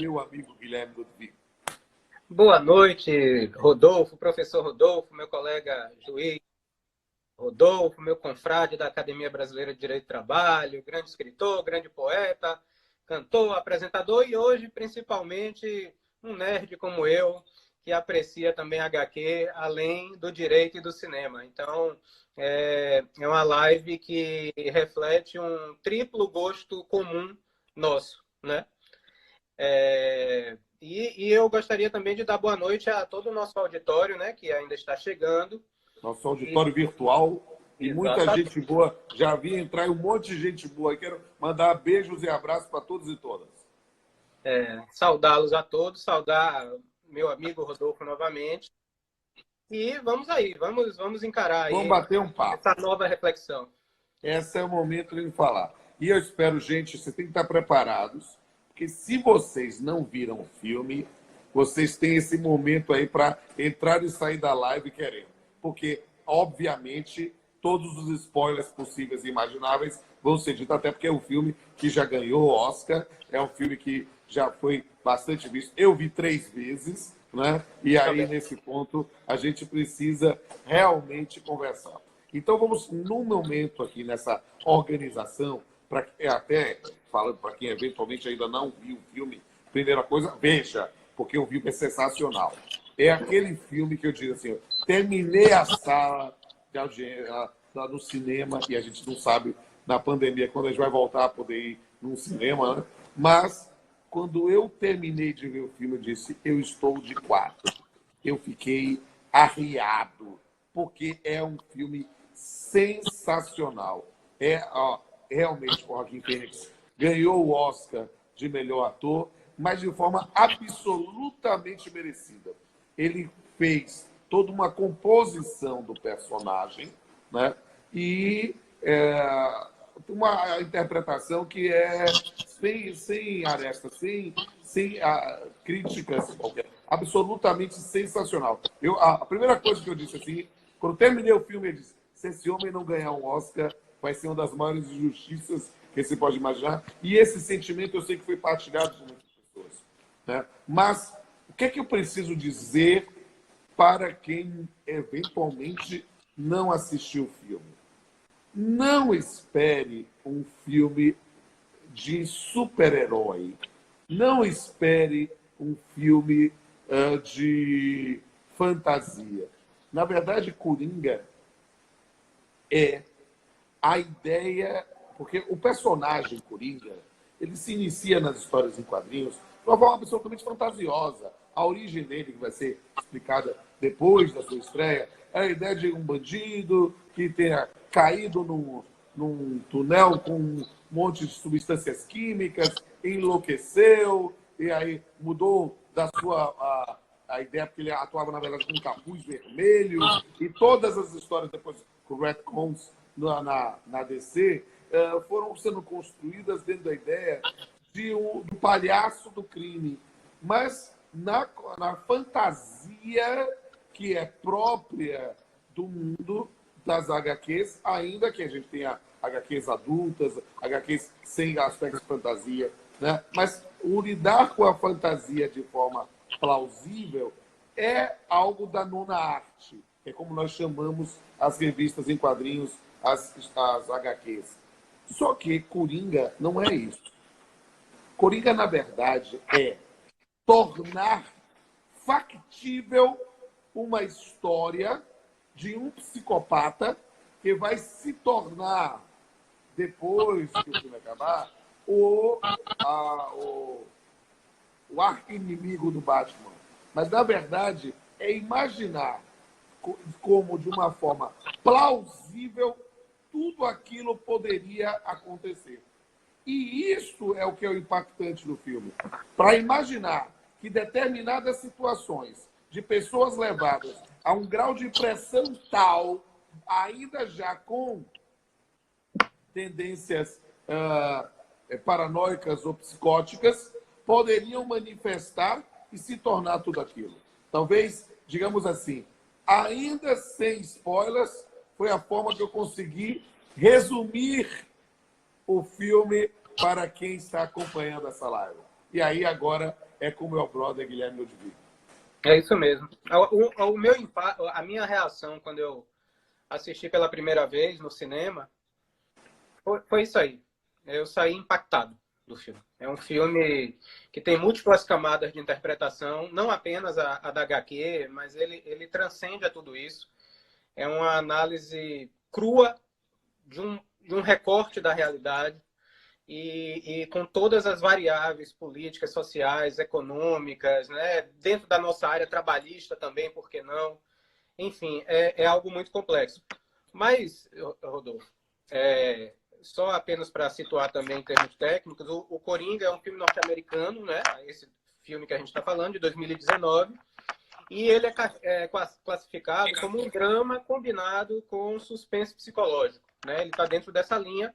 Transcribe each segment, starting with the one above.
meu amigo Guilherme Ludwig. Boa noite, Rodolfo, professor Rodolfo, meu colega juiz Rodolfo, meu confrade da Academia Brasileira de Direito do Trabalho, grande escritor, grande poeta, cantor, apresentador e hoje, principalmente, um nerd como eu, que aprecia também HQ, além do direito e do cinema. Então, é uma live que reflete um triplo gosto comum nosso, né? E eu gostaria também de dar boa noite a todo o nosso auditório, né, que ainda está chegando. Nosso auditório virtual e muita Exatamente. gente boa. Já vi entrar um monte de gente boa. Quero mandar beijos e abraços para todos e todas. Saudá-los a todos, saudar meu amigo Rodolfo novamente. E vamos aí, vamos encarar Vamos aí bater um papo. essa nova reflexão. Esse é o momento de falar. E eu espero, gente, vocês têm que estar preparados, porque se vocês não viram o filme, vocês têm esse momento aí para entrar e sair da live querendo. Porque, obviamente, todos os spoilers possíveis e imagináveis vão ser ditos, até porque é um filme que já ganhou Oscar, é um filme que já foi bastante visto. Eu vi 3 vezes, né? E aí, nesse ponto, a gente precisa realmente conversar. Então, vamos, num momento aqui, nessa organização, até falando para quem eventualmente ainda não viu o filme, primeira coisa, veja, porque o filme é sensacional. É aquele filme que eu digo assim, eu terminei a sala de audiência no cinema, e a gente não sabe, na pandemia, quando a gente vai voltar a poder ir num cinema, né? Mas, quando eu terminei de ver o filme, eu disse, eu estou de quatro. Eu fiquei arriado, porque é um filme sensacional. Realmente, o Joaquin Phoenix ganhou o Oscar de melhor ator, mas de forma absolutamente merecida. Ele fez toda uma composição do personagem, né? E uma interpretação que é sem arestas, sem críticas qualquer. Absolutamente sensacional. A primeira coisa que eu disse assim, quando terminei o filme, eu disse, se esse homem não ganhar um Oscar, vai ser uma das maiores injustiças que você pode imaginar. E esse sentimento eu sei que foi partilhado por muitas pessoas, né? Mas o que é que eu preciso dizer para quem eventualmente não assistiu o filme? Não espere um filme de super-herói. Não espere um filme de fantasia. Na verdade, Coringa é a ideia... Porque o personagem Coringa, ele se inicia nas histórias em quadrinhos de uma forma absolutamente fantasiosa. A origem dele, que vai ser explicada depois da sua estreia, é a ideia de um bandido que tenha caído num túnel com um monte de substâncias químicas, enlouqueceu, e aí mudou da sua a ideia, porque ele atuava, na verdade, com um capuz vermelho, e todas as histórias depois com o retcons na DC foram sendo construídas dentro da ideia do palhaço do crime. Mas na fantasia que é própria do mundo das HQs, ainda que a gente tenha HQs adultas, HQs sem aspectos de fantasia, né? Mas o lidar com a fantasia de forma plausível é algo da nona arte, é como nós chamamos as revistas em quadrinhos, as HQs. Só que Coringa não é isso. Coringa, na verdade, é tornar factível uma história de um psicopata que vai se tornar, depois que o filme acabar, o arqui-inimigo do Batman. Mas, na verdade, é imaginar como, de uma forma plausível, tudo aquilo poderia acontecer. E isso é o que é o impactante do filme. Para imaginar que determinadas situações de pessoas levadas a um grau de pressão tal, ainda já com tendências paranoicas ou psicóticas, poderiam manifestar e se tornar tudo aquilo. Talvez, digamos assim, ainda sem spoilers, foi a forma que eu consegui resumir o filme para quem está acompanhando essa live. E aí, agora, é com o meu brother Guilherme Ludwig. É isso mesmo. A minha reação quando eu assisti pela primeira vez no cinema foi isso aí. Eu saí impactado do filme. É um filme que tem múltiplas camadas de interpretação, não apenas a da HQ, mas ele transcende a tudo isso. É uma análise crua de um recorte da realidade e com todas as variáveis políticas, sociais, econômicas, né? Dentro da nossa área trabalhista também, por que não? Enfim, é algo muito complexo. Mas, Rodolfo, só apenas para situar também em termos técnicos, o Coringa é um filme norte-americano, né? Esse filme que a gente está falando, de 2019, e ele é classificado como um drama combinado com suspense psicológico, né? Ele está dentro dessa linha.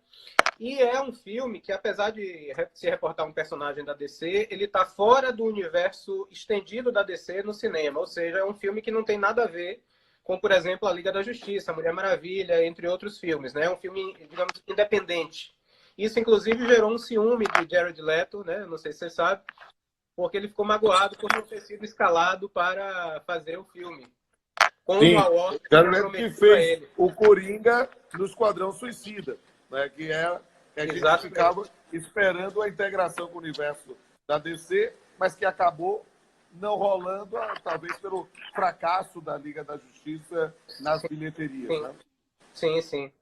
E é um filme que, apesar de se reportar um personagem da DC, ele está fora do universo estendido da DC no cinema. Ou seja, é um filme que não tem nada a ver com, por exemplo, a Liga da Justiça, a Mulher Maravilha, entre outros filmes, né? É um filme, digamos, independente. Isso, inclusive, gerou um ciúme de Jared Leto, né? Não sei se você sabe, porque ele ficou magoado por não ter sido escalado para fazer o filme. Como a Warner que fez o Coringa no Esquadrão Suicida, né? Que a gente ficava esperando a integração com o universo da DC, mas que acabou não rolando, talvez pelo fracasso da Liga da Justiça nas bilheterias. Sim. Né? Sim, sim.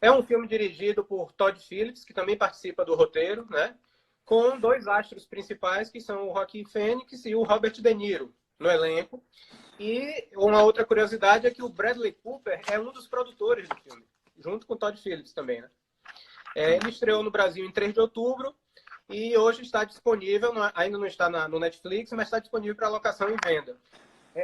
É um filme dirigido por Todd Phillips, que também participa do roteiro, né? Com dois astros principais, que são o Joaquin Phoenix e o Robert De Niro, no elenco. E uma outra curiosidade é que o Bradley Cooper é um dos produtores do filme, junto com o Todd Phillips também, né? Ele estreou no Brasil em 3 de outubro e hoje está disponível, ainda não está no Netflix, mas está disponível para locação e venda.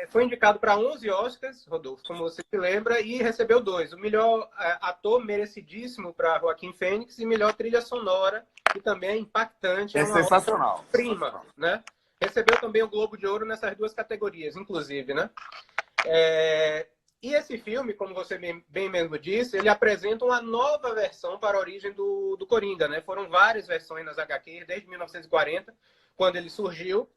Foi indicado para 11 Oscars, Rodolfo, como você se lembra, e recebeu 2. O melhor ator merecidíssimo para Joaquin Phoenix e melhor trilha sonora, que também é impactante. É sensacional. Prima, né? Recebeu também o Globo de Ouro nessas duas categorias, inclusive, né? E esse filme, como você bem mesmo disse, ele apresenta uma nova versão para a origem do Coringa, né? Foram várias versões nas HQs, desde 1940, quando ele surgiu,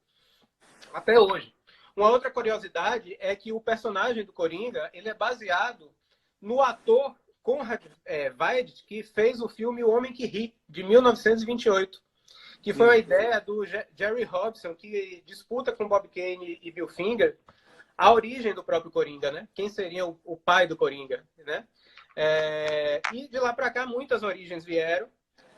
até hoje. Uma outra curiosidade é que o personagem do Coringa, ele é baseado no ator Conrad Veidt, que fez o filme O Homem que Ri, de 1928, que foi a ideia do Jerry Robson, que disputa com Bob Kane e Bill Finger a origem do próprio Coringa, né? Quem seria o pai do Coringa, né? E de lá para cá muitas origens vieram,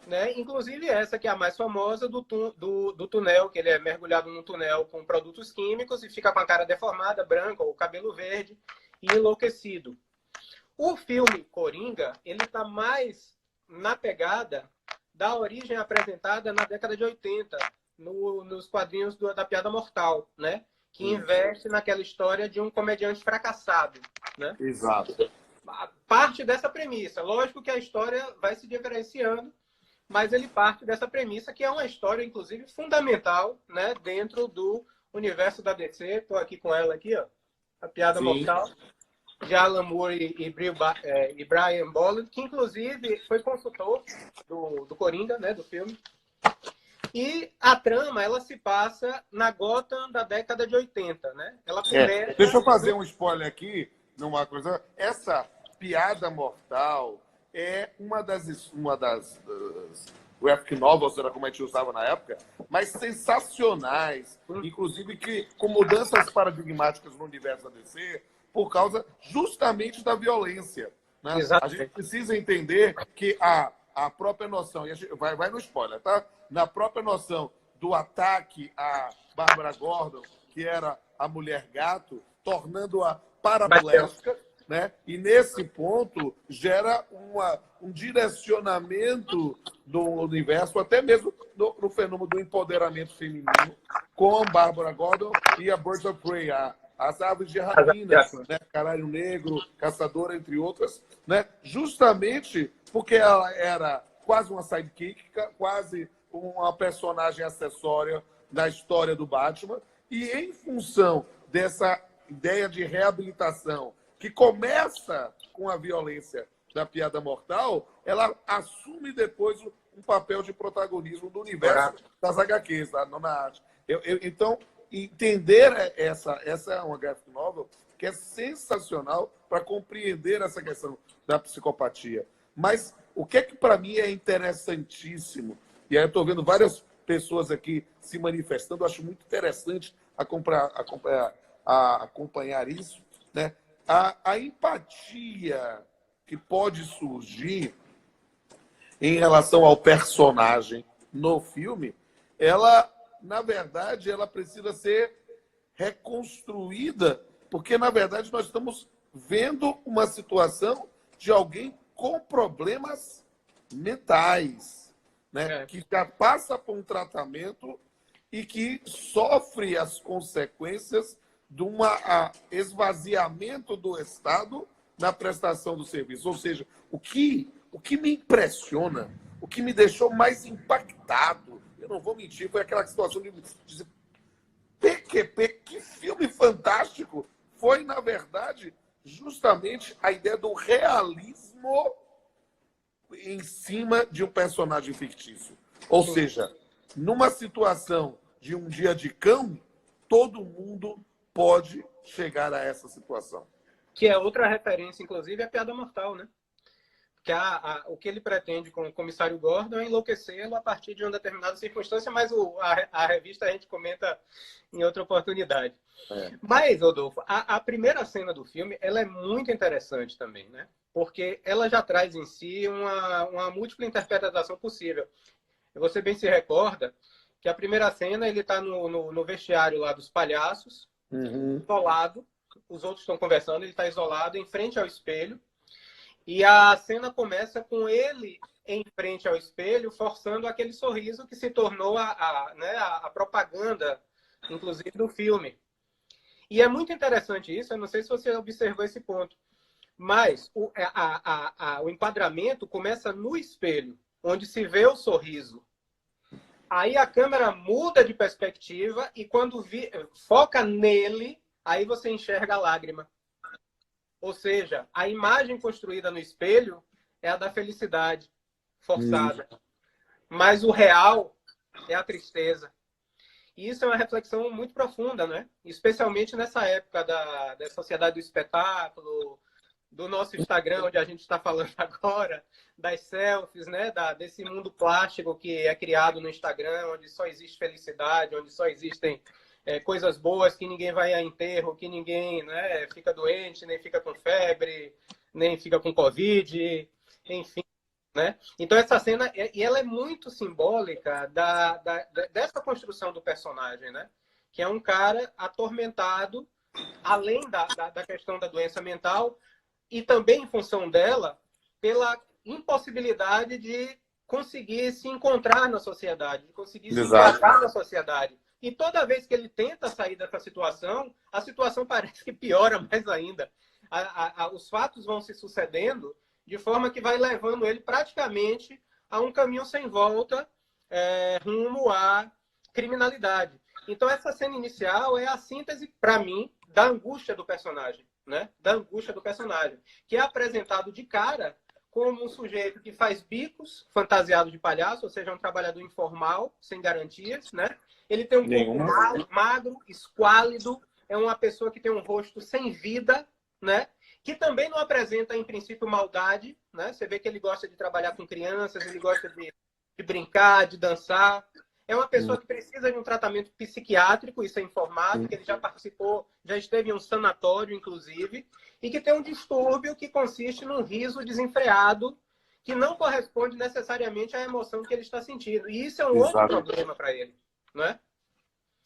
né? Inclusive essa que é a mais famosa do túnel, que ele é mergulhado num túnel com produtos químicos e fica com a cara deformada, branca, ou cabelo verde e enlouquecido. O filme Coringa, ele está mais na pegada da origem apresentada na década de 80, nos quadrinhos da Piada Mortal, né? Que investe naquela história de um comediante fracassado, né? Exato. Parte dessa premissa. Lógico que a história vai se diferenciando, mas ele parte dessa premissa, que é uma história, inclusive, fundamental, né? Dentro do universo da DC. Estou aqui com ela, aqui, ó, A Piada Mortal, de Alan Moore e Brian Bolland, que, inclusive, foi consultor do Coringa, né? Do filme. E a trama, ela se passa na Gotham da década de 80, né? Ela começa... Deixa eu fazer um spoiler aqui, numa coisa. Essa Piada Mortal é uma das graphic novels, era como a gente usava na época, mas sensacionais, inclusive que com mudanças paradigmáticas no universo da DC, por causa justamente da violência. Né? A gente precisa entender que a própria noção, e a gente vai no spoiler, tá? Na própria noção do ataque a Bárbara Gordon, que era a mulher gato, tornando-a paraplégica, né? E nesse ponto gera um direcionamento do universo, até mesmo no fenômeno do empoderamento feminino, com Bárbara Gordon e a Birds of Prey, as aves de rapina, né? Canário Negro, Caçadora, entre outras, né? Justamente porque ela era quase uma sidekick, quase uma personagem acessória da história do Batman, e em função dessa ideia de reabilitação, que começa com a violência da Piada Mortal, ela assume depois um papel de protagonismo do universo das HQs, da nona arte. Então, entender essa é uma graphic novel que é sensacional para compreender essa questão da psicopatia. Mas o que é que para mim é interessantíssimo, e aí eu estou vendo várias pessoas aqui se manifestando, eu acho muito interessante acompanhar isso, né? A empatia que pode surgir em relação ao personagem no filme, ela, na verdade, ela precisa ser reconstruída, porque, na verdade, nós estamos vendo uma situação de alguém com problemas mentais, né? Que já passa por um tratamento e que sofre as consequências de um esvaziamento do Estado na prestação do serviço. Ou seja, o que me impressiona, o que me deixou mais impactado, eu não vou mentir, foi aquela situação de dizer, PQP, que filme fantástico! Foi, na verdade, justamente a ideia do realismo em cima de um personagem fictício. Ou seja, numa situação de um dia de cão, todo mundo pode chegar a essa situação. Que é outra referência, inclusive, é a Piada Mortal, né? Que o que ele pretende com o comissário Gordon é enlouquecê-lo a partir de uma determinada circunstância, mas a revista a gente comenta em outra oportunidade. Mas, Rodolfo, a primeira cena do filme ela é muito interessante também, né? Porque ela já traz em si uma múltipla interpretação possível. Você bem se recorda que a primeira cena ele está no vestiário lá dos palhaços, isolado, os outros estão conversando, ele está isolado em frente ao espelho, e a cena começa com ele em frente ao espelho, forçando aquele sorriso que se tornou a propaganda, inclusive, do filme. E é muito interessante isso, eu não sei se você observou esse ponto, mas o enquadramento começa no espelho, onde se vê o sorriso. Aí a câmera muda de perspectiva e quando foca nele, aí você enxerga a lágrima. Ou seja, a imagem construída no espelho é a da felicidade forçada. Mas o real é a tristeza. E isso é uma reflexão muito profunda, né? Especialmente nessa época da sociedade do espetáculo, do nosso Instagram, onde a gente está falando agora, das selfies, né? Desse mundo plástico que é criado no Instagram, onde só existe felicidade, onde só existem coisas boas, que ninguém vai a enterro, que ninguém, né, fica doente, nem fica com febre, nem fica com Covid, enfim. Né? Então essa cena, e ela é muito simbólica dessa construção do personagem, né? Que é um cara atormentado, além da questão da doença mental, e também em função dela, pela impossibilidade de conseguir se encontrar na sociedade, de conseguir se encaixar na sociedade. E toda vez que ele tenta sair dessa situação, a situação parece que piora mais ainda. Os fatos vão se sucedendo de forma que vai levando ele praticamente a um caminho sem volta rumo à criminalidade. Então, essa cena inicial é a síntese, para mim, da angústia do personagem, né? Da angústia do personagem, que é apresentado de cara como um sujeito que faz bicos fantasiado de palhaço, ou seja, um trabalhador informal, sem garantias, né? Ele tem um corpo magro, esquálido, é uma pessoa que tem um rosto sem vida, né? Que também não apresenta, em princípio, maldade, né? Você vê que ele gosta de trabalhar com crianças, ele gosta de brincar, de dançar. É uma pessoa que precisa de um tratamento psiquiátrico, isso é informado, que ele já participou, já esteve em um sanatório, inclusive, e que tem um distúrbio que consiste num riso desenfreado, que não corresponde necessariamente à emoção que ele está sentindo. E isso é um outro problema para ele, não é?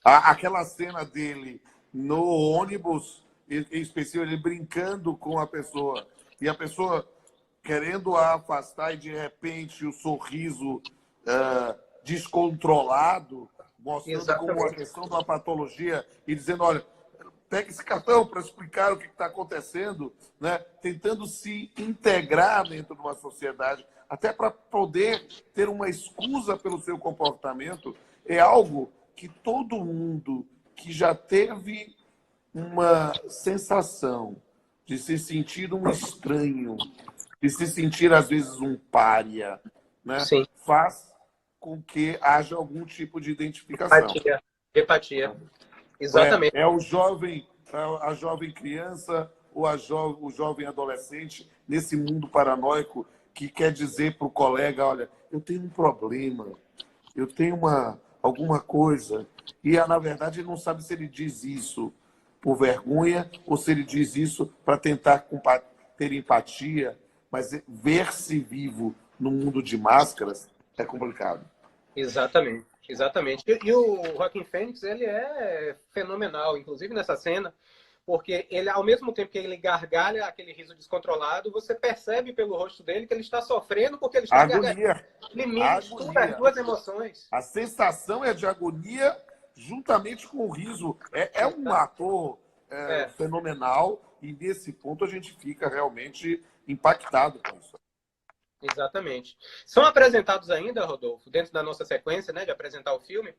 Aquela cena dele no ônibus, em específico, ele brincando com a pessoa, e a pessoa querendo a afastar, e de repente o sorriso descontrolado, mostrando como uma questão da patologia, e dizendo, olha, pega esse cartão para explicar o que está acontecendo, né? Tentando se integrar dentro de uma sociedade, até para poder ter uma excusa pelo seu comportamento, é algo que todo mundo que já teve uma sensação de se sentir um estranho, de se sentir, às vezes, um pária, né? Faz com que haja algum tipo de identificação. Empatia. Exatamente. É o jovem, a jovem criança ou o jovem adolescente nesse mundo paranoico que quer dizer para o colega, olha, eu tenho um problema, eu tenho alguma coisa. E, na verdade, ele não sabe se ele diz isso por vergonha ou se ele diz isso para tentar ter empatia, mas ver-se vivo no mundo de máscaras é complicado. Exatamente, exatamente. E o Joaquin Phoenix, ele é fenomenal, inclusive nessa cena, porque ele, ao mesmo tempo que ele gargalha aquele riso descontrolado, você percebe pelo rosto dele que ele está sofrendo porque ele está gargalhando. Ele mistura as duas emoções. A sensação é de agonia juntamente com o riso. É um ator fenomenal e nesse ponto a gente fica realmente impactado com isso. Exatamente. São apresentados ainda, Rodolfo, dentro da nossa sequência, né, de apresentar o filme,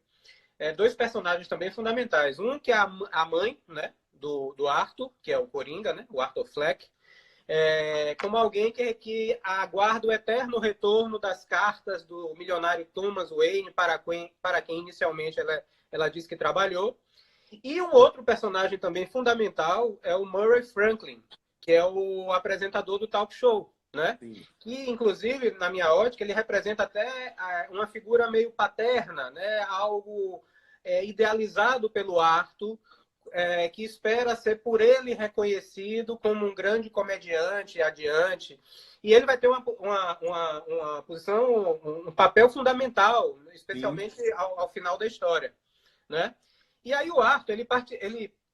dois personagens também fundamentais. Um que é a mãe, né, do Arthur, que é o Coringa, né, o Arthur Fleck, como alguém que aguarda o eterno retorno das cartas do milionário Thomas Wayne para quem inicialmente ela disse que trabalhou. E um outro personagem também fundamental é o Murray Franklin, que é o apresentador do talk show, né? Que, inclusive, na minha ótica, ele representa até uma figura meio paterna, né? Algo idealizado pelo Arthur, que espera ser por ele reconhecido como um grande comediante adiante. E ele vai ter uma posição, um papel fundamental, especialmente ao final da história, né? E aí o Arthur,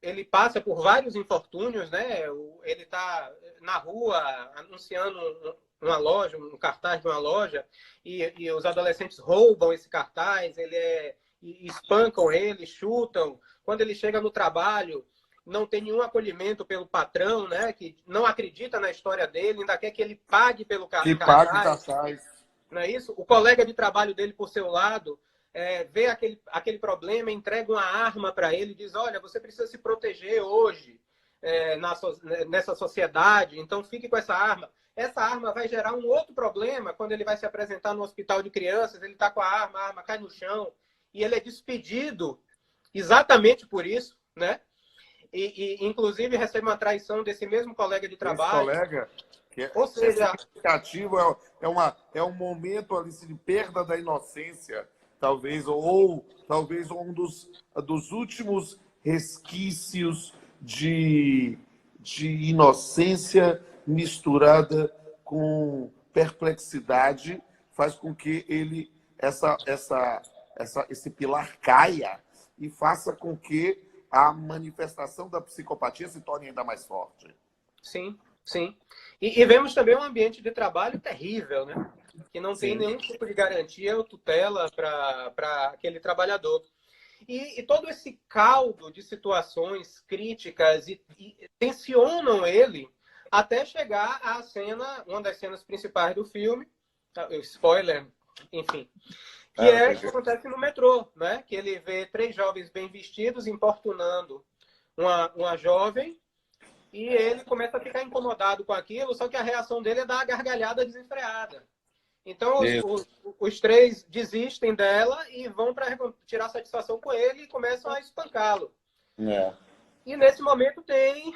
ele passa por vários infortúnios, né? Ele está na rua anunciando uma loja, um cartaz de uma loja, e os adolescentes roubam esse cartaz, e espancam ele, chutam. Quando ele chega no trabalho, não tem nenhum acolhimento pelo patrão, né? Que não acredita na história dele, ainda quer que ele pague pelo cartaz. Que pague o cartaz. Não é isso? O colega de trabalho dele, por seu lado, vê aquele problema, entrega uma arma para ele, diz, olha, você precisa se proteger hoje nessa sociedade, então fique com essa arma. Essa arma vai gerar um outro problema quando ele vai se apresentar no hospital de crianças, ele está com a arma cai no chão, e ele é despedido exatamente por isso, né? E inclusive, recebe uma traição desse mesmo colega de trabalho. Esse colega, que ou seja, significativo, é um momento ali de perda da inocência, talvez, ou talvez um dos últimos resquícios de inocência misturada com perplexidade, faz com que esse pilar caia e faça com que a manifestação da psicopatia se torne ainda mais forte. Sim, sim. E vemos também um ambiente de trabalho terrível, né? Que não tem nenhum tipo de garantia ou tutela para aquele trabalhador. E todo esse caldo de situações críticas e tensionam ele até chegar à cena, uma das cenas principais do filme, spoiler, enfim, que acontece no metrô, né? Que ele vê 3 jovens bem vestidos importunando uma jovem e ele começa a ficar incomodado com aquilo, só que a reação dele é dar uma gargalhada desenfreada. Então, os 3 desistem dela e vão para tirar satisfação com ele e começam a espancá-lo. E nesse momento tem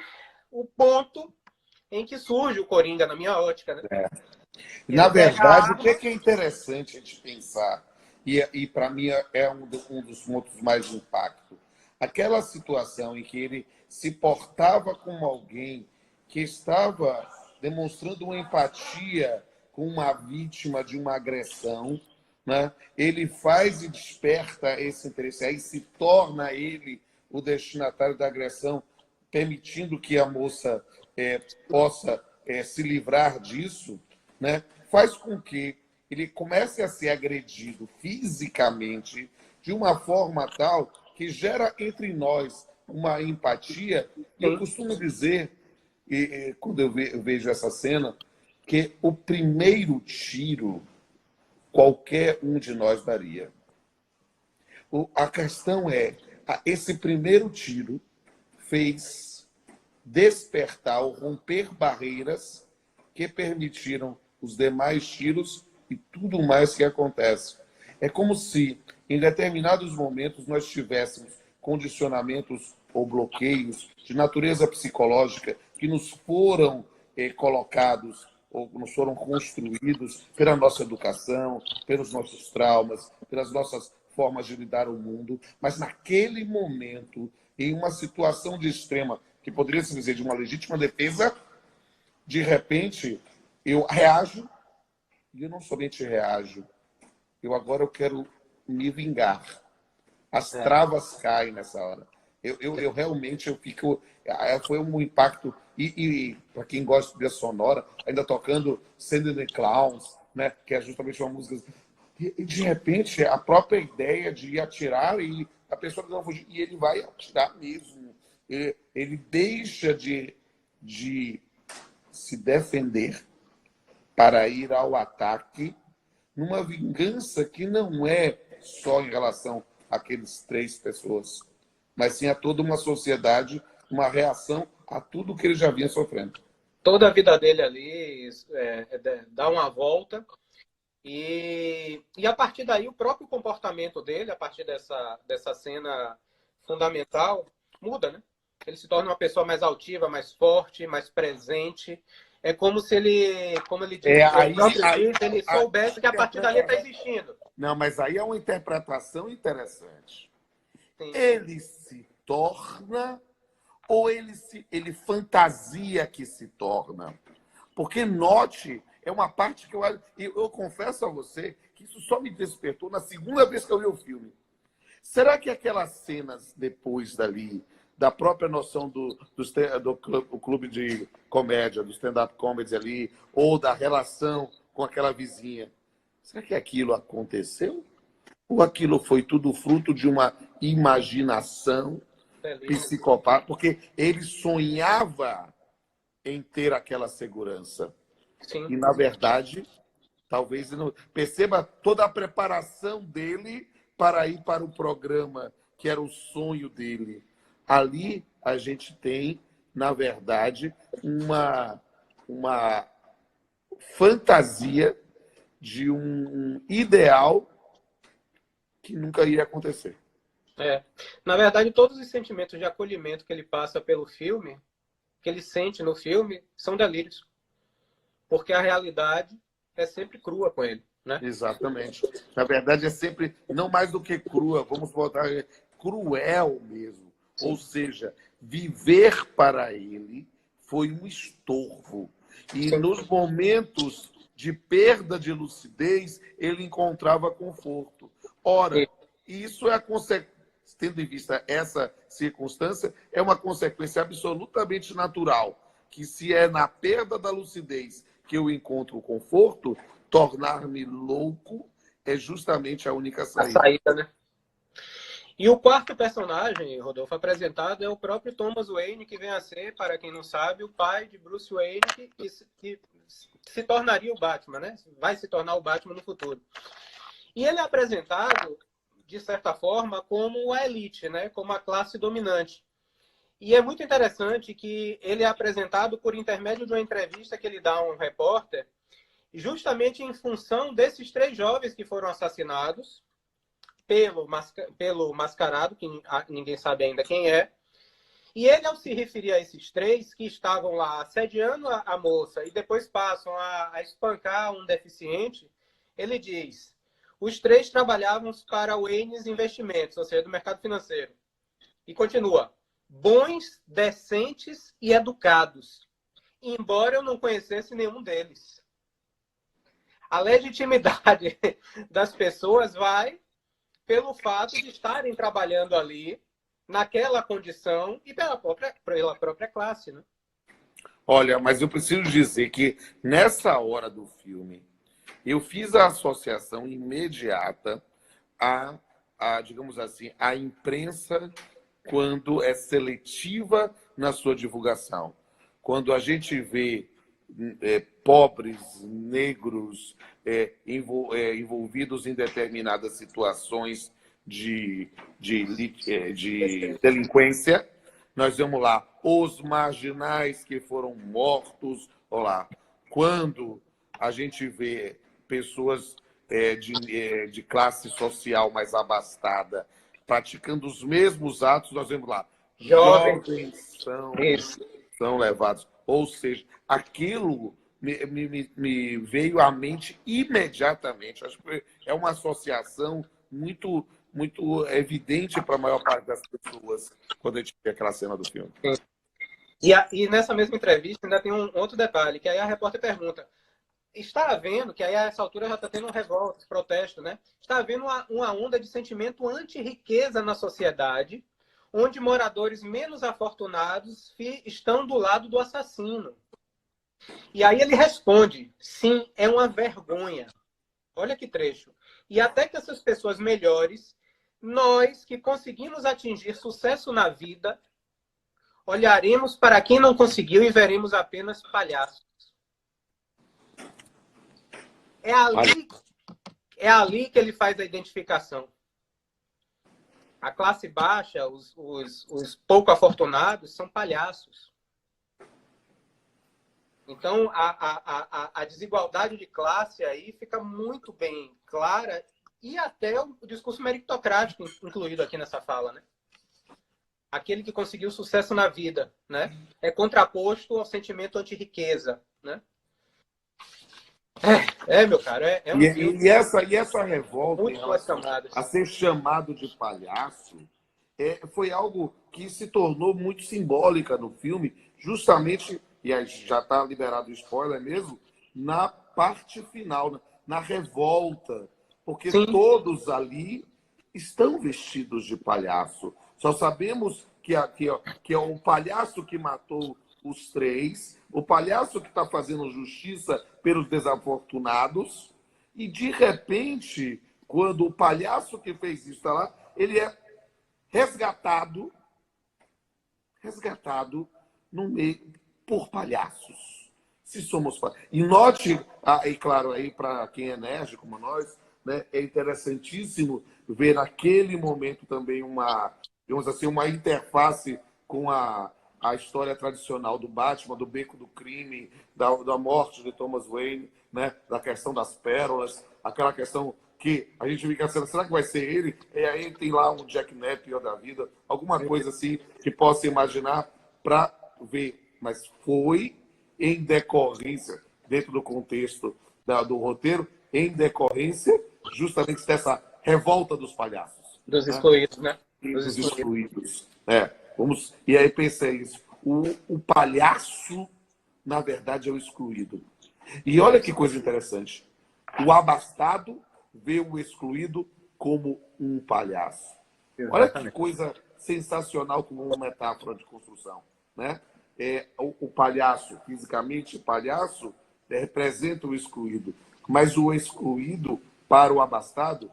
o ponto em que surge o Coringa, na minha ótica, né? Na verdade, o que é interessante a gente pensar, e para mim é um dos pontos mais de impacto, aquela situação em que ele se portava como alguém que estava demonstrando uma empatia com uma vítima de uma agressão, né? Ele faz e desperta esse interesse, aí se torna ele o destinatário da agressão, permitindo que a moça possa se livrar disso, né? Faz com que ele comece a ser agredido fisicamente de uma forma tal que gera entre nós uma empatia. Eu costumo dizer, quando eu vejo essa cena, que o primeiro tiro qualquer um de nós daria. A questão é, esse primeiro tiro fez despertar ou romper barreiras que permitiram os demais tiros e tudo mais que acontece. É como se, em determinados momentos, nós tivéssemos condicionamentos ou bloqueios de natureza psicológica que nos foram colocados ou nos foram construídos pela nossa educação, pelos nossos traumas, pelas nossas formas de lidar o mundo, mas naquele momento, em uma situação de extrema, que poderia se dizer de uma legítima defesa, de repente, eu reajo, e eu não somente reajo, eu quero me vingar. As travas caem nessa hora. Eu realmente fico... Foi um impacto. E para quem gosta de trilha sonora, ainda tocando Sandy the Clowns, né, que é justamente uma música... E, de repente, a própria ideia de ir atirar e a pessoa não fugir, e ele vai atirar mesmo. Ele deixa de se defender para ir ao ataque, numa vingança que não é só em relação àqueles 3 pessoas, mas sim a toda uma sociedade, uma reação a tudo que ele já vinha sofrendo. Toda a vida dele ali dá uma volta e a partir daí o próprio comportamento dele, a partir dessa cena fundamental, muda, né? Ele se torna uma pessoa mais altiva, mais forte, mais presente. É como se ele, como ele disse, ele soubesse que a partir dali está existindo. Não, mas aí é uma interpretação interessante. Sim. Ele se torna ou ele fantasia que se torna? Porque note, é uma parte que eu confesso a você que isso só me despertou na segunda vez que eu vi o filme. Será que aquelas cenas depois dali, da própria noção do clube de comédia, do stand-up comedy ali, ou da relação com aquela vizinha, será que aquilo aconteceu? Ou aquilo foi tudo fruto de uma imaginação psicopata? Porque ele sonhava em ter aquela segurança. Sim. E, na verdade, talvez não... Perceba toda a preparação dele para ir para o programa, que era o sonho dele. Ali a gente tem, na verdade, uma fantasia de um ideal que nunca iria acontecer. Na verdade, todos os sentimentos de acolhimento que ele passa pelo filme, que ele sente no filme, são delírios. Porque a realidade é sempre crua com ele, né? Exatamente. Na verdade, é sempre, não mais do que crua, vamos botar cruel mesmo. Ou seja, viver para ele foi um estorvo. E nos momentos de perda de lucidez, ele encontrava conforto. Ora, isso é a consequência, tendo em vista essa circunstância, é uma consequência absolutamente natural, que se é na perda da lucidez que eu encontro o conforto, tornar-me louco é justamente a única saída. A saída, né? E o quarto personagem, Rodolfo, apresentado é o próprio Thomas Wayne, que vem a ser, para quem não sabe, o pai de Bruce Wayne, que se tornaria o Batman, né? Vai se tornar o Batman no futuro. E ele é apresentado, de certa forma, como a elite, né? Como a classe dominante. E é muito interessante que ele é apresentado por intermédio de uma entrevista que ele dá a um repórter, justamente em função desses 3 jovens que foram assassinados pelo mascarado, que ninguém sabe ainda quem é. E ele, ao se referir a esses 3 que estavam lá assediando a moça e depois passam a espancar um deficiente, ele diz: os 3 trabalhavam para o Wayne's Investimentos, ou seja, do mercado financeiro. E continua: bons, decentes e educados, embora eu não conhecesse nenhum deles. A legitimidade das pessoas vai pelo fato de estarem trabalhando ali, naquela condição, e pela própria classe, né? Olha, mas eu preciso dizer que nessa hora do filme, eu fiz a associação imediata digamos assim, a imprensa quando é seletiva na sua divulgação. Quando a gente vê pobres, negros, envolvidos em determinadas situações de delinquência, nós vemos lá os marginais que foram mortos. Olá, quando a gente vê pessoas de classe social mais abastada praticando os mesmos atos, nós vemos lá, Jovens. jovens Isso. são levados. Ou seja, aquilo me veio à mente imediatamente. Acho que é uma associação muito, muito evidente para a maior parte das pessoas quando a gente vê aquela cena do filme. E nessa mesma entrevista ainda tem um outro detalhe, que aí a repórter pergunta, está havendo, que aí a essa altura já está tendo revoltas, protesto, né? Está havendo uma onda de sentimento anti-riqueza na sociedade, onde moradores menos afortunados estão do lado do assassino. E aí ele responde, sim, é uma vergonha. Olha que trecho. E até que essas pessoas melhores, nós que conseguimos atingir sucesso na vida, olharemos para quem não conseguiu e veremos apenas palhaços. É ali que ele faz a identificação. A classe baixa, os pouco afortunados, são palhaços. Então, a desigualdade de classe aí fica muito bem clara e até o discurso meritocrático incluído aqui nessa fala, né? Aquele que conseguiu sucesso na vida, né? É contraposto ao sentimento anti-riqueza, né? Meu caro, é um filme E essa revolta em muito boas relação camadas. a ser chamado de palhaço foi algo que se tornou muito simbólica no filme, justamente, e aí já está liberado o spoiler mesmo, na parte final, na revolta, porque Sim. todos ali estão vestidos de palhaço. Só sabemos que é o palhaço que matou os três, o palhaço que está fazendo justiça pelos desafortunados, e de repente, quando o palhaço que fez isso está lá, ele é resgatado no meio por palhaços. Se somos e note, e claro, aí para quem é nerd como nós, né, é interessantíssimo ver naquele momento também digamos assim, uma interface com a história tradicional do Batman, do Beco do Crime, da morte de Thomas Wayne, né, da questão das pérolas, aquela questão que a gente fica pensando, será que vai ser ele? E aí tem lá um Jack Napier da vida, alguma coisa assim que possa imaginar para ver. Mas foi em decorrência, dentro do contexto do roteiro, em decorrência justamente dessa revolta dos palhaços. Dos excluídos, né? Dos excluídos. E aí pensei isso. O palhaço, na verdade, é o excluído. E olha que coisa interessante. O abastado vê o excluído como um palhaço. Olha que coisa sensacional como uma metáfora de construção, né? O palhaço, fisicamente, o palhaço representa o excluído. Mas o excluído, para o abastado,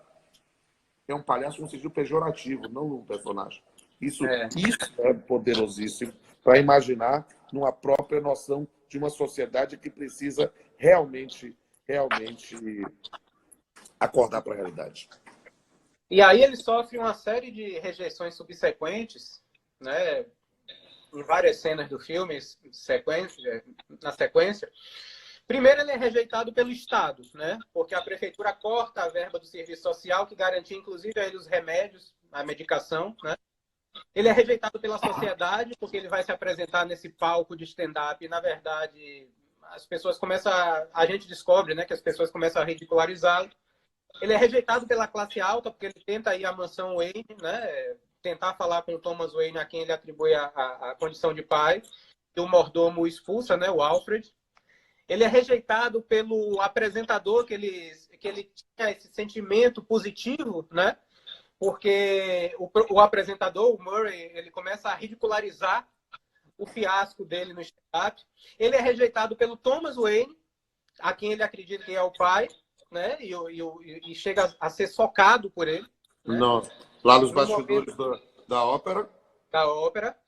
é um palhaço no sentido pejorativo, não um personagem. Isso é poderosíssimo para imaginar numa própria noção de uma sociedade que precisa realmente acordar para a realidade. E aí ele sofre uma série de rejeições subsequentes, né, em várias cenas do filme, na sequência. Primeiro, ele é rejeitado pelo Estado, né, porque a prefeitura corta a verba do serviço social, que garantia, inclusive, a ele os remédios, a medicação, né? Ele é rejeitado pela sociedade, porque ele vai se apresentar nesse palco de stand-up e, na verdade, as pessoas começam a gente descobre, né, que as pessoas começam a ridicularizá-lo. Ele é rejeitado pela classe alta, porque ele tenta ir à mansão Wayne, né, tentar falar com o Thomas Wayne, a quem ele atribui a condição de pai, e o mordomo o expulsa, né, o Alfred. Ele é rejeitado pelo apresentador, que ele tinha esse sentimento positivo, né, porque o apresentador, o Murray, ele começa a ridicularizar o fiasco dele no stand-up. Ele é rejeitado pelo Thomas Wayne, a quem ele acredita que é o pai, né? E chega a ser socado por ele. Né? Lá nos bastidores da ópera. Da ópera.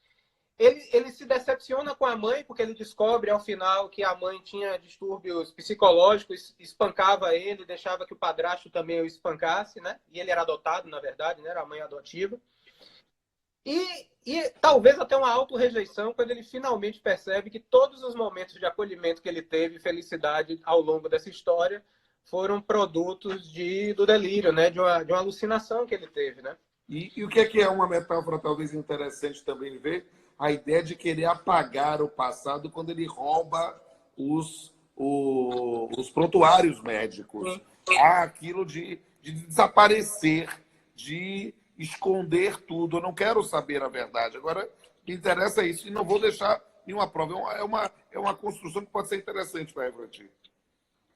Ele se decepciona com a mãe, porque ele descobre ao final que a mãe tinha distúrbios psicológicos, espancava ele, deixava que o padrasto também o espancasse, né? E ele era adotado, na verdade, né? Era a mãe adotiva. E talvez até uma auto-rejeição quando ele finalmente percebe que todos os momentos de acolhimento que ele teve, felicidade ao longo dessa história, foram produtos do delírio, né? De uma alucinação que ele teve, né? E o que é uma metáfora talvez interessante também de ver? A ideia de querer apagar o passado quando ele rouba os prontuários médicos. Sim. Há aquilo de desaparecer, de esconder tudo. Eu não quero saber a verdade. Agora, me interessa isso e não vou deixar nenhuma prova. É uma construção que pode ser interessante para refletir.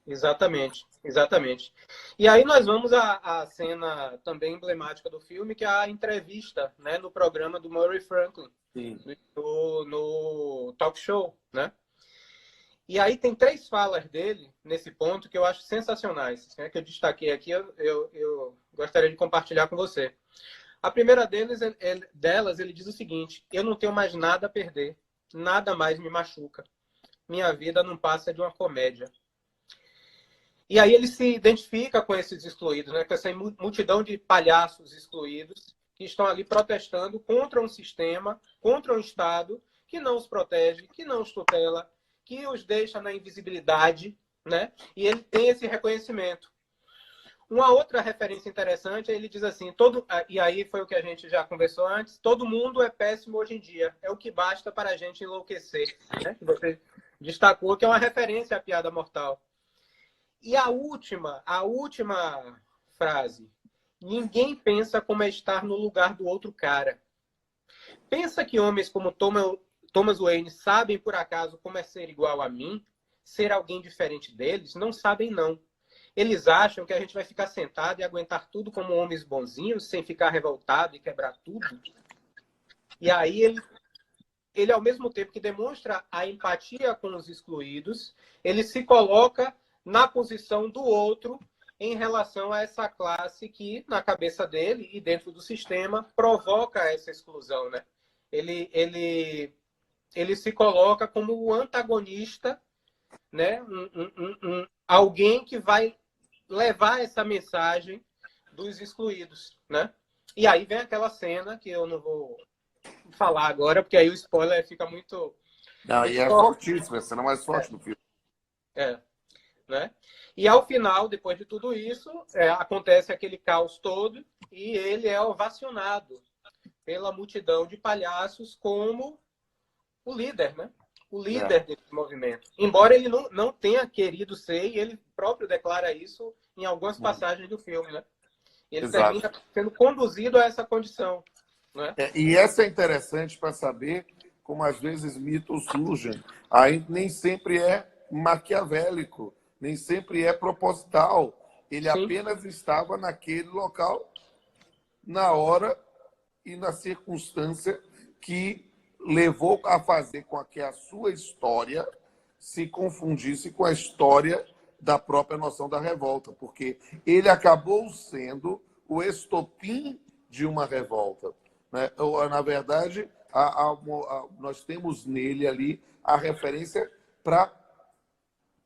Exatamente, exatamente. E aí nós vamos à cena também emblemática do filme, que é a entrevista, né, no programa do Murray Franklin, no talk show, né? E aí tem 3 falas dele nesse ponto que eu acho sensacionais, né, que eu destaquei aqui, eu gostaria de compartilhar com você. A primeira delas, ele diz o seguinte: eu não tenho mais nada a perder, nada mais me machuca. Minha vida não passa de uma comédia. E aí ele se identifica com esses excluídos, né? Com essa multidão de palhaços excluídos que estão ali protestando contra um sistema, contra um Estado que não os protege, que não os tutela, que os deixa na invisibilidade, né? E ele tem esse reconhecimento. Uma outra referência interessante, ele diz assim, e aí foi o que a gente já conversou antes, todo mundo é péssimo hoje em dia, é o que basta para a gente enlouquecer, né? Você destacou que é uma referência à piada mortal. E a última frase. Ninguém pensa como é estar no lugar do outro cara. Pensa que homens como Thomas Wayne sabem, por acaso, como é ser igual a mim? Ser alguém diferente deles? Não sabem, não. Eles acham que a gente vai ficar sentado e aguentar tudo como homens bonzinhos, sem ficar revoltado e quebrar tudo? E aí ele, ao mesmo tempo que demonstra a empatia com os excluídos, ele se coloca na posição do outro em relação a essa classe que, na cabeça dele e dentro do sistema, provoca essa exclusão, né? Ele se coloca como o antagonista, né? Alguém que vai levar essa mensagem dos excluídos, né? E aí vem aquela cena que eu não vou falar agora, porque aí o spoiler fica muito... Não, e é fortíssimo, a cena mais forte do filme. Né? E ao final, depois de tudo isso, acontece aquele caos todo e ele é ovacionado pela multidão de palhaços como o líder, né? O líder desse movimento. Embora ele não tenha querido ser, e ele próprio declara isso em algumas passagens do filme, né? Ele termina sendo conduzido a essa condição. Né? E essa é interessante para saber como às vezes mitos surgem. Aí nem sempre é maquiavélico, nem sempre é proposital. Ele apenas estava naquele local, na hora e na circunstância que levou a fazer com que a sua história se confundisse com a história da própria noção da revolta, porque ele acabou sendo o estopim de uma revolta. Né? Na verdade, nós temos nele ali a referência para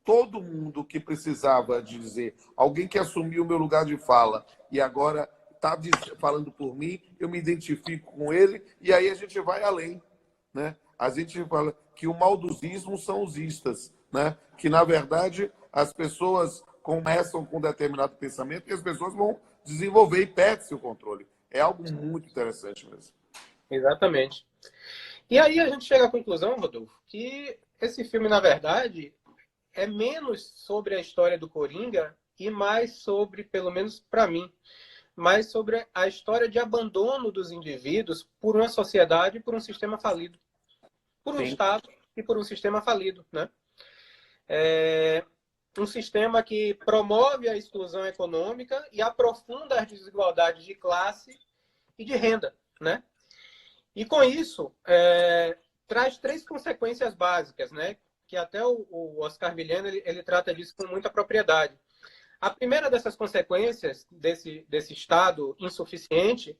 todo mundo que precisava dizer, alguém que assumiu o meu lugar de fala e agora está falando por mim, eu me identifico com ele, e aí a gente vai além. Né? A gente fala que o mal dos ismos são os istas, né? Que, na verdade, as pessoas começam com um determinado pensamento e as pessoas vão desenvolver e perdem seu controle. É algo muito interessante mesmo. Exatamente. E aí a gente chega à conclusão, Rodolfo, que esse filme, na verdade, é menos sobre a história do Coringa e mais sobre, pelo menos para mim, mais sobre a história de abandono dos indivíduos por uma sociedade e por um sistema falido. Por um Estado e por um sistema falido. Né? Um sistema que promove a exclusão econômica e aprofunda as desigualdades de classe e de renda. Né? E com isso, traz 3 consequências básicas, né? Que até o Oscar Vilhena ele trata disso com muita propriedade. A primeira dessas consequências desse Estado insuficiente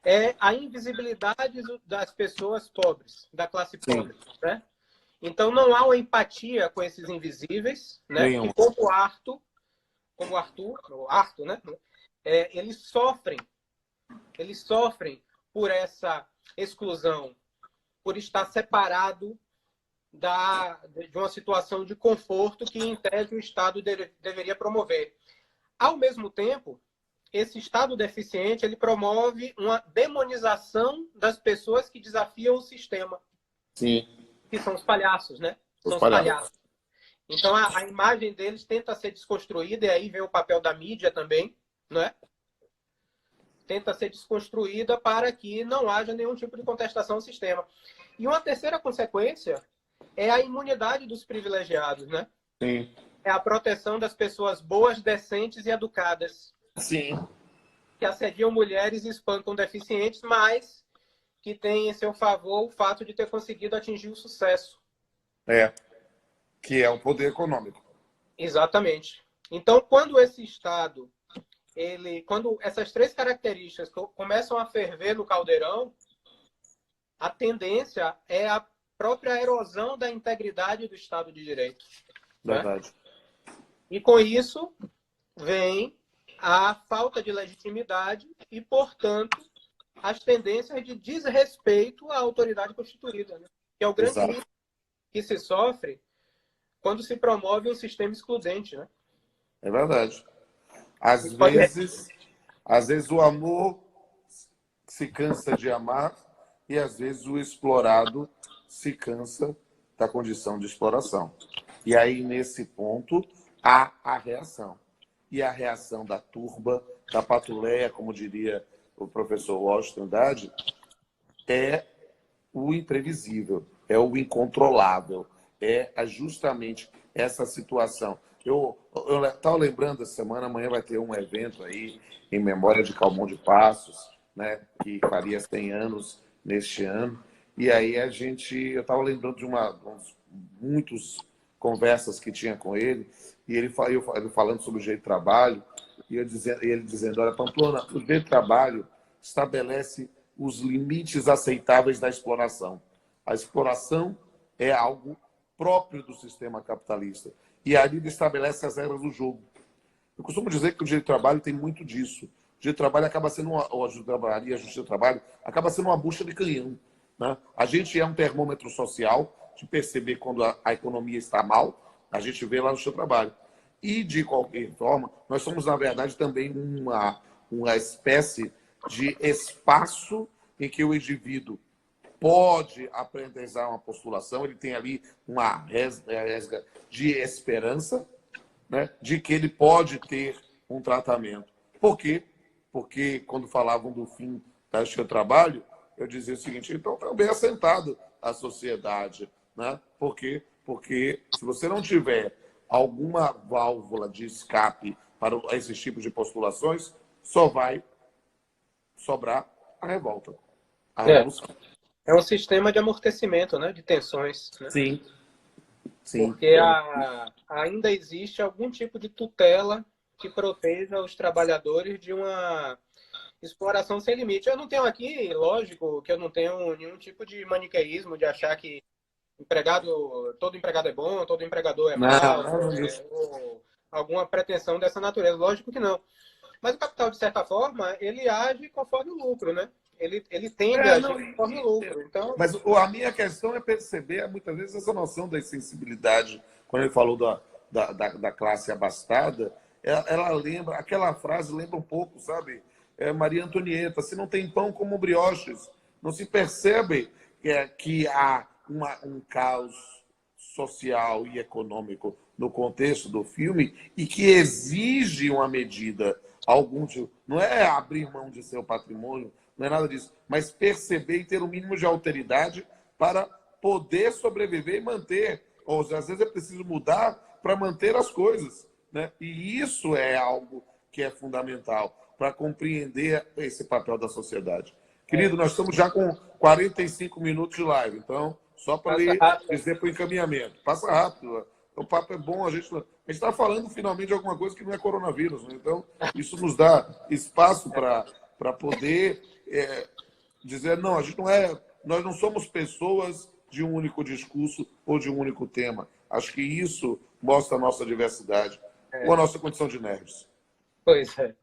é a invisibilidade das pessoas pobres, da classe pobre. Né? Então, não há uma empatia com esses invisíveis, né? E como o Arthur, né? Eles sofrem por essa exclusão, por estar separado de uma situação de conforto que, em tese, o Estado deveria promover. Ao mesmo tempo, esse Estado deficiente ele promove uma demonização das pessoas que desafiam o sistema. Sim. Que são os palhaços, né? Os São os palhaços. palhaços. Então, a imagem deles tenta ser desconstruída, e aí vem o papel da mídia também, não é? Tenta ser desconstruída para que não haja nenhum tipo de contestação ao sistema. E uma terceira consequência é a imunidade dos privilegiados, né? Sim. É a proteção das pessoas boas, decentes e educadas. Sim. Que assediam mulheres e espancam deficientes, mas que tem em seu favor o fato de ter conseguido atingir o sucesso. Que é o poder econômico. Exatamente. Então, quando esse Estado, quando essas três características começam a ferver no caldeirão, a tendência é a própria erosão da integridade do Estado de Direito. Verdade. Né? E com isso vem a falta de legitimidade e, portanto, as tendências de desrespeito à autoridade constituída, né? Que é o grande risco que se sofre quando se promove um sistema excludente, né? É verdade. Às vezes o amor se cansa de amar e às vezes o explorado se cansa da condição de exploração. E aí, nesse ponto, há a reação. E a reação da turba, da patuleia, como diria o professor Washington Andrade, é o imprevisível, é o incontrolável, é justamente essa situação. Eu estava lembrando essa semana, amanhã vai ter um evento aí em memória de Calmon de Passos, né, que faria 100 anos neste ano. E aí eu estava lembrando de muitas conversas que tinha com ele, e ele falando sobre o direito de trabalho, e ele dizendo, olha, Pamplona, o direito de trabalho estabelece os limites aceitáveis da exploração. A exploração é algo próprio do sistema capitalista. E ali ele estabelece as regras do jogo. Eu costumo dizer que o direito do trabalho tem muito disso. O direito do trabalho acaba sendo a justiça do trabalho acaba sendo uma bucha de canhão. Né? A gente é um termômetro social de perceber quando a economia está mal, a gente vê lá no seu trabalho. E, de qualquer forma, nós somos, na verdade, também uma espécie de espaço em que o indivíduo pode apresentar uma postulação, ele tem ali uma resga de esperança, né, de que ele pode ter um tratamento. Por quê? Porque quando falavam do fim do seu trabalho, eu dizia o seguinte, então também assentado a sociedade. Né? Por quê? Porque se você não tiver alguma válvula de escape para esses tipos de postulações, só vai sobrar a revolta, a revolução. É um sistema de amortecimento, né? De tensões. Né? Sim. Sim. Porque ainda existe algum tipo de tutela que proteja os trabalhadores de uma exploração sem limite. Eu não tenho aqui, lógico, que eu não tenho nenhum tipo de maniqueísmo de achar que todo empregado é bom, todo empregador é mau, ou alguma pretensão dessa natureza. Lógico que não. Mas o capital, de certa forma, ele age conforme o lucro, né? Ele tende a agir conforme o lucro. Então... Mas a minha questão é perceber, muitas vezes, essa noção da sensibilidade. Quando ele falou da classe abastada, ela lembra, aquela frase lembra um pouco, sabe? Maria Antonieta, se não tem pão, como brioches. Não se percebe que há um caos social e econômico no contexto do filme e que exige uma medida, não é abrir mão de seu patrimônio, não é nada disso, mas perceber e ter o mínimo de alteridade para poder sobreviver e manter. Ou às vezes é preciso mudar para manter as coisas. Né? E isso é algo que é fundamental para compreender esse papel da sociedade. Querido, nós estamos já com 45 minutos de live, então, só para dizer para o encaminhamento. Passa rápido. O papo é bom, a gente está falando finalmente de alguma coisa que não é coronavírus. Né? Então, isso nos dá espaço para poder dizer, não, nós não somos pessoas de um único discurso ou de um único tema. Acho que isso mostra a nossa diversidade ou a nossa condição de nerds. Pois é.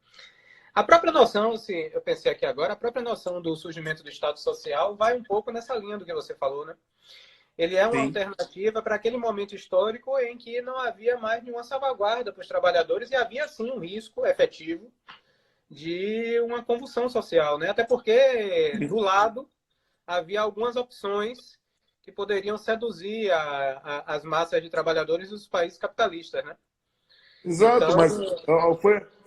A própria noção, se eu pensei aqui agora, a própria noção do surgimento do Estado Social vai um pouco nessa linha do que você falou, né? Ele é uma alternativa para aquele momento histórico em que não havia mais nenhuma salvaguarda para os trabalhadores e havia, sim, um risco efetivo de uma convulsão social, né? Até porque do lado havia algumas opções que poderiam seduzir as massas de trabalhadores dos países capitalistas, né? Exato, Então, mas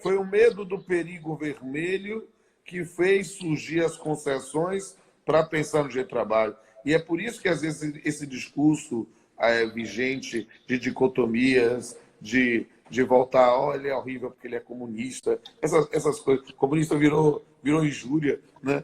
foi o medo do perigo vermelho que fez surgir as concessões para pensar no direito do trabalho. E é por isso que, às vezes, esse discurso vigente de dicotomias, de voltar, olha, ele é horrível porque ele é comunista, essas coisas. Comunista virou injúria, né?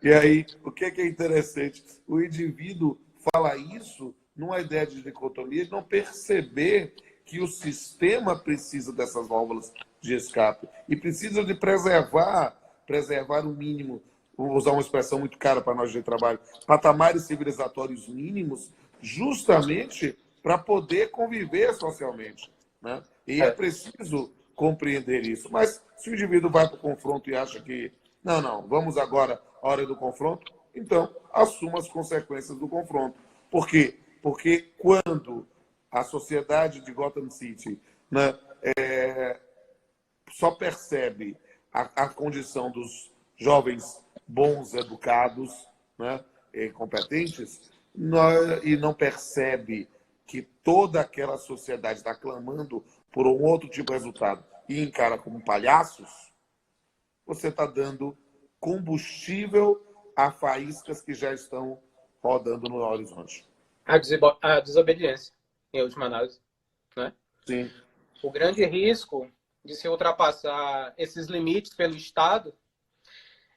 E aí, o que é interessante? O indivíduo fala isso numa ideia de dicotomia, de não perceber que o sistema precisa dessas válvulas de escape e precisa de preservar o mínimo, vou usar uma expressão muito cara para nós de trabalho, patamares civilizatórios mínimos, justamente para poder conviver socialmente, né? E é preciso compreender isso. Mas se o indivíduo vai para o confronto e acha que não, vamos agora à hora do confronto, então assuma as consequências do confronto. Por quê? Porque quando a sociedade de Gotham City, né, só percebe a condição dos jovens bons, educados, né, e competentes, e não percebe que toda aquela sociedade está clamando por um outro tipo de resultado e encara como palhaços, você está dando combustível a faíscas que já estão rodando no horizonte. a desobediência, em última análise, né? Sim. O grande risco de se ultrapassar esses limites pelo Estado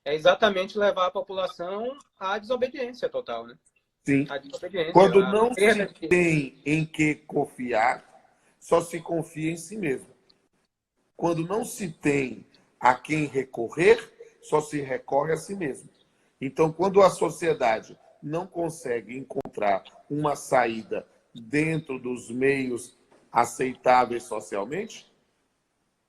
é exatamente levar a população à desobediência total, né? Sim. À desobediência, Quando à não se perda de... tem em que confiar, só se confia em si mesmo. Quando não se tem a quem recorrer, só se recorre a si mesmo. Então, quando a sociedade não consegue encontrar uma saída dentro dos meios aceitáveis socialmente,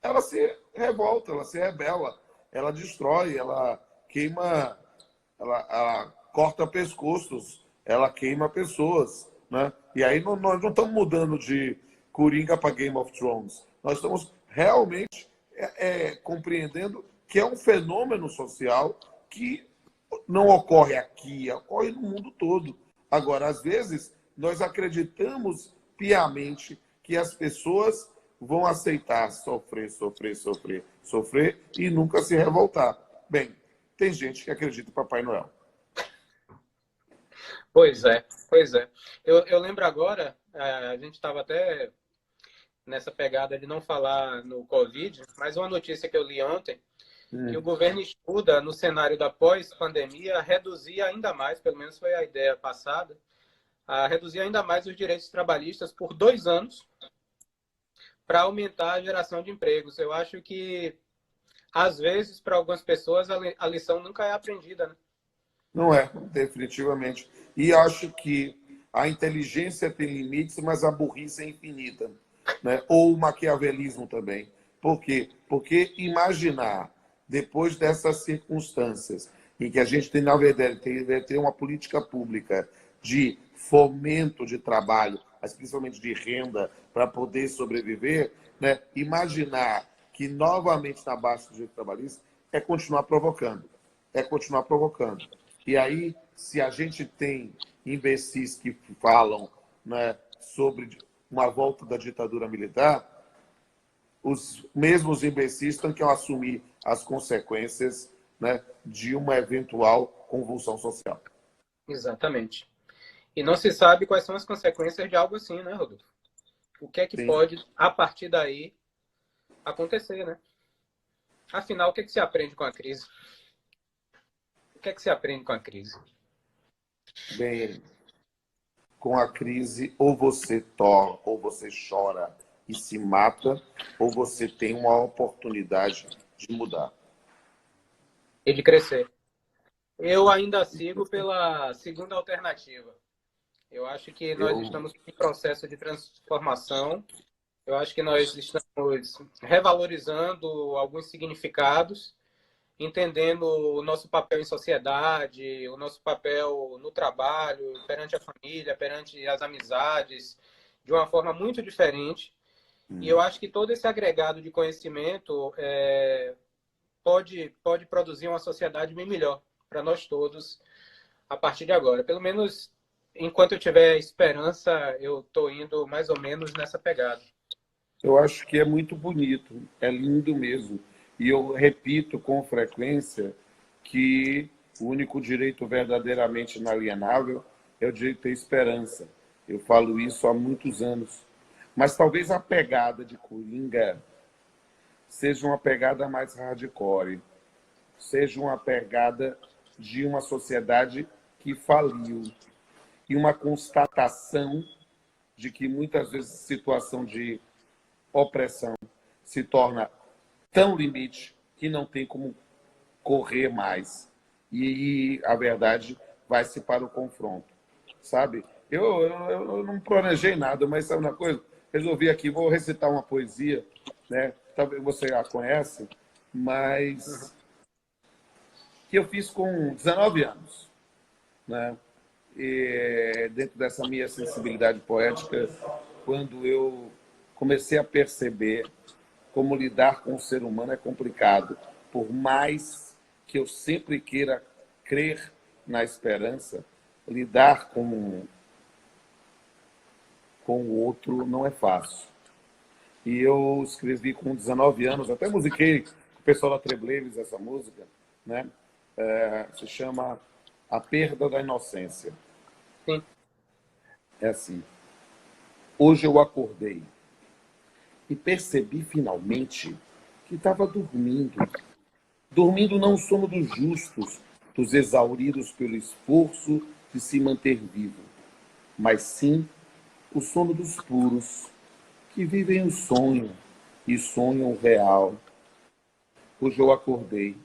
ela se revolta, ela se rebela, ela destrói, ela queima, ela corta pescoços, ela queima pessoas, né? E aí nós não estamos mudando de Coringa para Game of Thrones. Nós estamos realmente compreendendo que é um fenômeno social que não ocorre aqui, ocorre no mundo todo. Agora, às vezes, nós acreditamos piamente que as pessoas vão aceitar sofrer e nunca se revoltar. Bem, tem gente que acredita em Papai Noel. Pois é, pois é. Eu lembro agora, a gente estava até nessa pegada de não falar no Covid, mas uma notícia que eu li ontem, que o governo estuda, no cenário da pós-pandemia, reduzir ainda mais, pelo menos foi a ideia passada, a reduzir ainda mais os direitos trabalhistas por 2 anos para aumentar a geração de empregos. Eu acho que, às vezes, para algumas pessoas, a lição nunca é aprendida, né? Não é, definitivamente. E acho que a inteligência tem limites, mas a burrice é infinita, né? Ou o maquiavelismo também. Por quê? Porque imaginar, depois dessas circunstâncias, em que a gente tem, na verdade, deve ter uma política pública de fomento de trabalho, mas principalmente de renda, para poder sobreviver, né? Imaginar que novamente na base do direito trabalhista é continuar provocando. É continuar provocando. E aí, se a gente tem imbecis que falam, né, sobre uma volta da ditadura militar, os mesmos imbecis têm que assumir as consequências, né, de uma eventual convulsão social. Exatamente. E não se sabe quais são as consequências de algo assim, né, Rodolfo? O que é que Sim. pode, a partir daí, acontecer, né? Afinal, o que é que se aprende com a crise? O que é que se aprende com a crise? Bem, com a crise, ou você chora e se mata, ou você tem uma oportunidade de mudar. E de crescer. Eu ainda sigo pela segunda alternativa. Eu acho que nós estamos em processo de transformação. Eu acho que nós estamos revalorizando alguns significados, entendendo o nosso papel em sociedade, o nosso papel no trabalho, perante a família, perante as amizades, de uma forma muito diferente. E eu acho que todo esse agregado de conhecimento pode produzir uma sociedade bem melhor para nós todos a partir de agora. Pelo menos, enquanto eu tiver esperança, eu estou indo mais ou menos nessa pegada. Eu acho que é muito bonito, é lindo mesmo. E eu repito com frequência que o único direito verdadeiramente inalienável é o direito à esperança. Eu falo isso há muitos anos. Mas talvez a pegada de Coringa seja uma pegada mais hardcore, seja uma pegada de uma sociedade que faliu e uma constatação de que muitas vezes a situação de opressão se torna tão limite que não tem como correr mais. E a verdade vai-se para o confronto, sabe? Eu não planejei nada, mas sabe uma coisa? Resolvi aqui, vou recitar uma poesia, né? Talvez você a conhece, mas que eu fiz com 19 anos, né? E dentro dessa minha sensibilidade poética, quando eu comecei a perceber como lidar com o ser humano é complicado. Por mais que eu sempre queira crer na esperança, lidar com o outro não é fácil. E eu escrevi com 19 anos, até musiquei com o pessoal da Trebleves essa música, né? Se chama A Perda da Inocência. Sim. É assim. Hoje eu acordei e percebi finalmente que estava dormindo. Dormindo não o sono dos justos, dos exauridos pelo esforço de se manter vivo, mas sim o sono dos puros, que vivem o sonho e sonham o real. Hoje eu acordei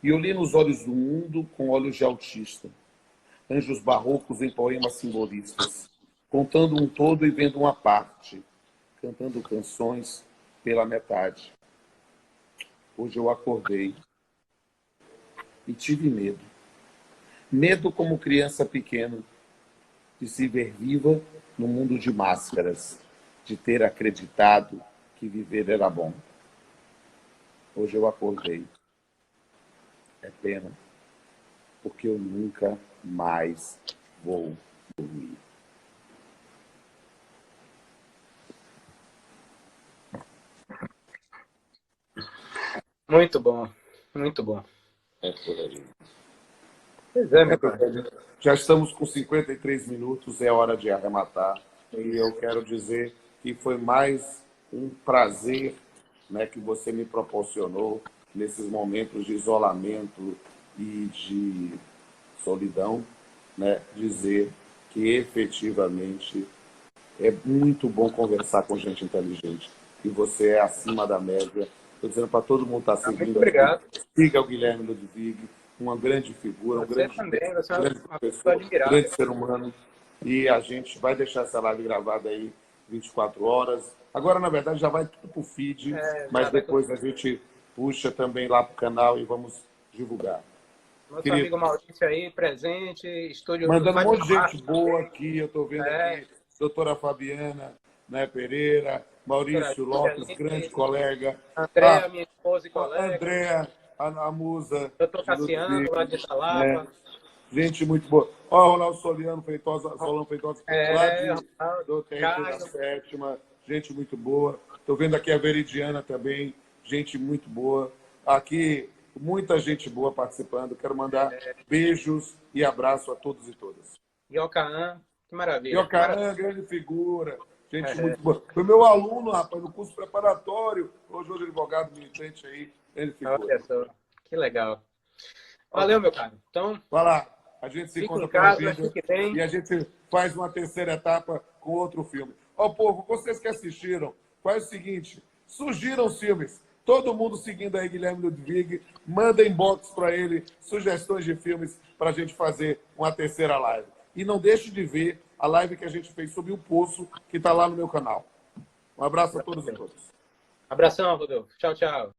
e olhei nos olhos do mundo com olhos de autista, anjos barrocos em poemas simbolistas, contando um todo e vendo uma parte, cantando canções pela metade. Hoje eu acordei e tive medo. Medo como criança pequena, de se ver viva no mundo de máscaras, de ter acreditado que viver era bom. Hoje eu acordei. É pena, porque eu nunca mais vou dormir. Muito bom, muito bom. É por aí. Pois é, meu cara. Já estamos com 53 minutos, é hora de arrematar. E eu quero dizer que foi mais um prazer, né, que você me proporcionou nesses momentos de isolamento e de solidão, né, dizer que efetivamente é muito bom conversar com gente inteligente. E você é acima da média. Estou dizendo para todo mundo estar seguindo. Muito obrigado. Siga o Guilherme Ludwig, uma grande figura, Você também, você é grande uma pessoa professor, admirável. grande ser humano. E a gente vai deixar essa live gravada aí 24 horas. Agora, na verdade, já vai tudo para o feed, mas depois a gente puxa também lá para o canal e vamos divulgar. Nosso amigo Maurício aí, presente, estúdio... Mandando um monte de gente boa aqui, eu estou vendo aqui, doutora Fabiana, né, Pereira, Maurício Lopes, grande colega. Andréa, minha esposa e colega. Andréa, a musa. Doutor Cassiano, lá de Italapa. Né? Gente muito boa. Ó, Ronaldo Solano Feitosa, lá do Tempo da Sétima, gente muito boa. Estou vendo aqui a Veridiana também, gente muito boa. Aqui, muita gente boa participando. Quero mandar beijos e abraço a todos e todas. Iocaã, que maravilha. Iocaã, grande figura. Gente muito boa. Foi meu aluno, rapaz, no curso preparatório. Hoje advogado militante aí. Grande figura. Olha só, que legal. Valeu, meu caro. Então, vai lá. A gente se encontra pela vida e a gente faz uma terceira etapa com outro filme. Ó, povo, vocês que assistiram, faz o seguinte, surgiram os filmes. Todo mundo seguindo aí Guilherme Ludwig, manda inbox para ele sugestões de filmes para a gente fazer uma terceira live. E não deixe de ver a live que a gente fez sobre o Poço, que está lá no meu canal. Um abraço a todos e todas. Abração, Rodolfo. Tchau, tchau.